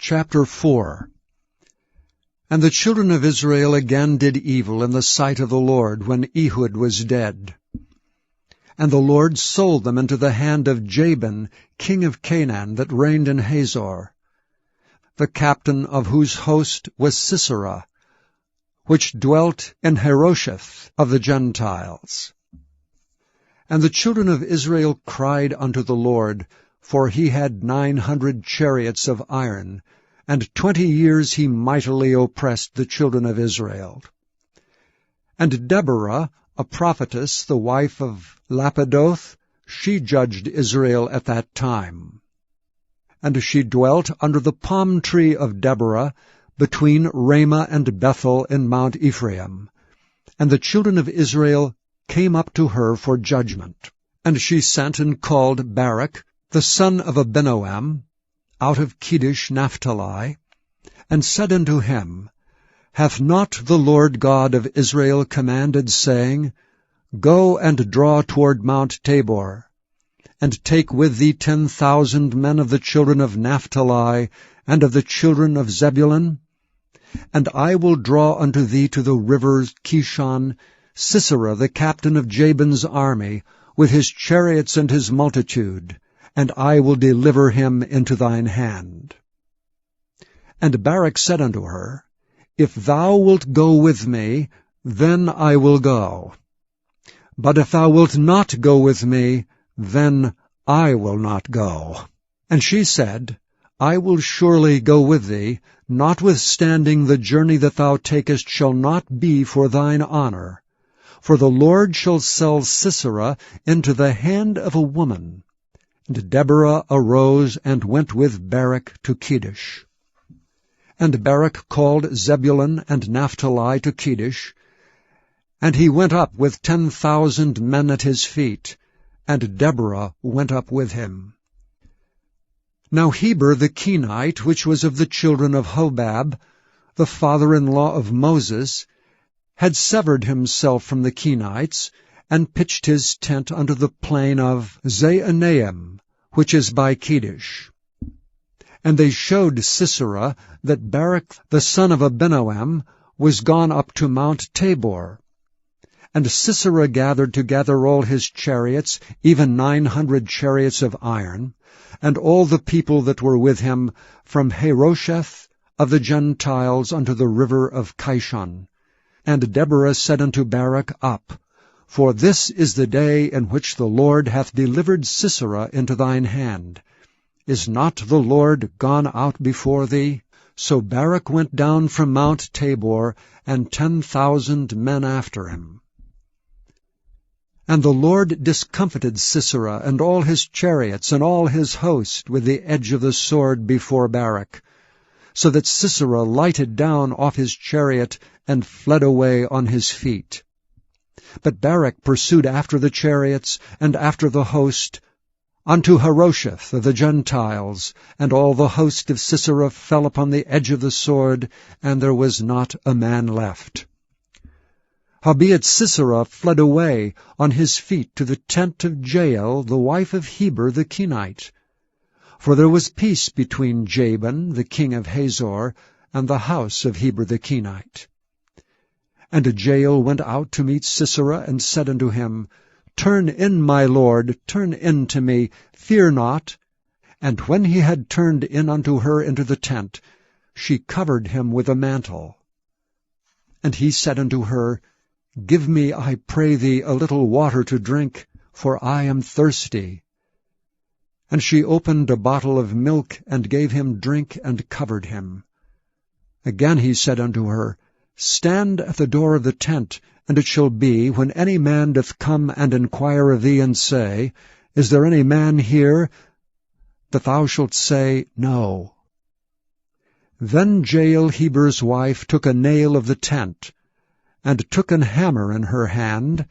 Chapter 4. And the children of Israel again did evil in the sight of the Lord when Ehud was dead. And the Lord sold them into the hand of Jabin, king of Canaan, that reigned in Hazor, the captain of whose host was Sisera, which dwelt in Harosheth of the Gentiles. And the children of Israel cried unto the Lord, for he had 900 chariots of iron, and 20 years he mightily oppressed the children of Israel. And Deborah, a prophetess, the wife of Lapidoth, she judged Israel at that time. And she dwelt under the palm tree of Deborah, between Ramah and Bethel in Mount Ephraim. And the children of Israel came up to her for judgment. And she sent and called Barak, the son of Abinoam, out of Kedesh Naphtali, and said unto him, Hath not the Lord God of Israel commanded, saying, Go and draw toward Mount Tabor, and take with thee 10,000 men of the children of Naphtali, and of the children of Zebulun? And I will draw unto thee to the river Kishon Sisera, the captain of Jabin's army, with his chariots and his multitude, and I will deliver him into thine hand. And Barak said unto her, If thou wilt go with me, then I will go. But if thou wilt not go with me, then I will not go. And she said, I will surely go with thee, notwithstanding the journey that thou takest shall not be for thine honor. For the Lord shall sell Sisera into the hand of a woman. And Deborah arose and went with Barak to Kedesh. And Barak called Zebulun and Naphtali to Kedesh, and he went up with 10,000 men at his feet, and Deborah went up with him. Now Heber the Kenite, which was of the children of Hobab, the father-in-law of Moses, had severed himself from the Kenites, and pitched his tent unto the plain of Zaanaim, which is by Kedesh. And they showed Sisera that Barak the son of Abinoam was gone up to Mount Tabor. And Sisera gathered together all his chariots, even 900 chariots of iron, and all the people that were with him, from Harosheth of the Gentiles unto the river of Kishon. And Deborah said unto Barak, Up, for this is the day in which the Lord hath delivered Sisera into thine hand. Is not the Lord gone out before thee? So Barak went down from Mount Tabor, and 10,000 men after him. And the Lord discomfited Sisera and all his chariots and all his host with the edge of the sword before Barak, so that Sisera lighted down off his chariot and fled away on his feet. But Barak pursued after the chariots and after the host unto Harosheth of the Gentiles, and all the host of Sisera fell upon the edge of the sword, and there was not a man left. Howbeit Sisera fled away on his feet to the tent of Jael, the wife of Heber the Kenite. For there was peace between Jabin, the king of Hazor, and the house of Heber the Kenite. And Jael went out to meet Sisera, and said unto him, Turn in, my lord, turn in to me, fear not. And when he had turned in unto her into the tent, she covered him with a mantle. And he said unto her, Give me, I pray thee, a little water to drink, for I am thirsty. And she opened a bottle of milk, and gave him drink, and covered him. Again he said unto her, Stand at the door of the tent, and it shall be, when any man doth come and enquire of thee, and say, Is there any man here? That thou shalt say, No. Then Jael Heber's wife took a nail of the tent, and took an hammer in her hand,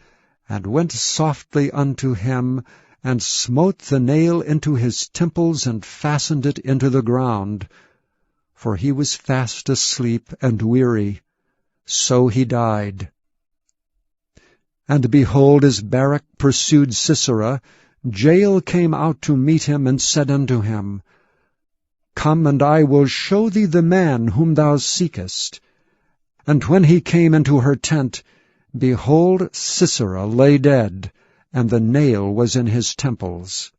and went softly unto him, and smote the nail into his temples, and fastened it into the ground. For he was fast asleep and weary. So he died. And behold, as Barak pursued Sisera, Jael came out to meet him, and said unto him, Come, and I will show thee the man whom thou seekest. And when he came into her tent, behold, Sisera lay dead, and the nail was in his temples.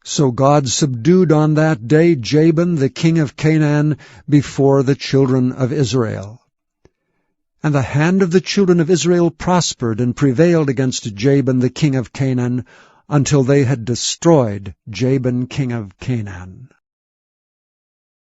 So God subdued on that day Jabin the king of Canaan before the children of Israel. And the hand of the children of Israel prospered and prevailed against Jabin the king of Canaan, until they had destroyed Jabin king of Canaan.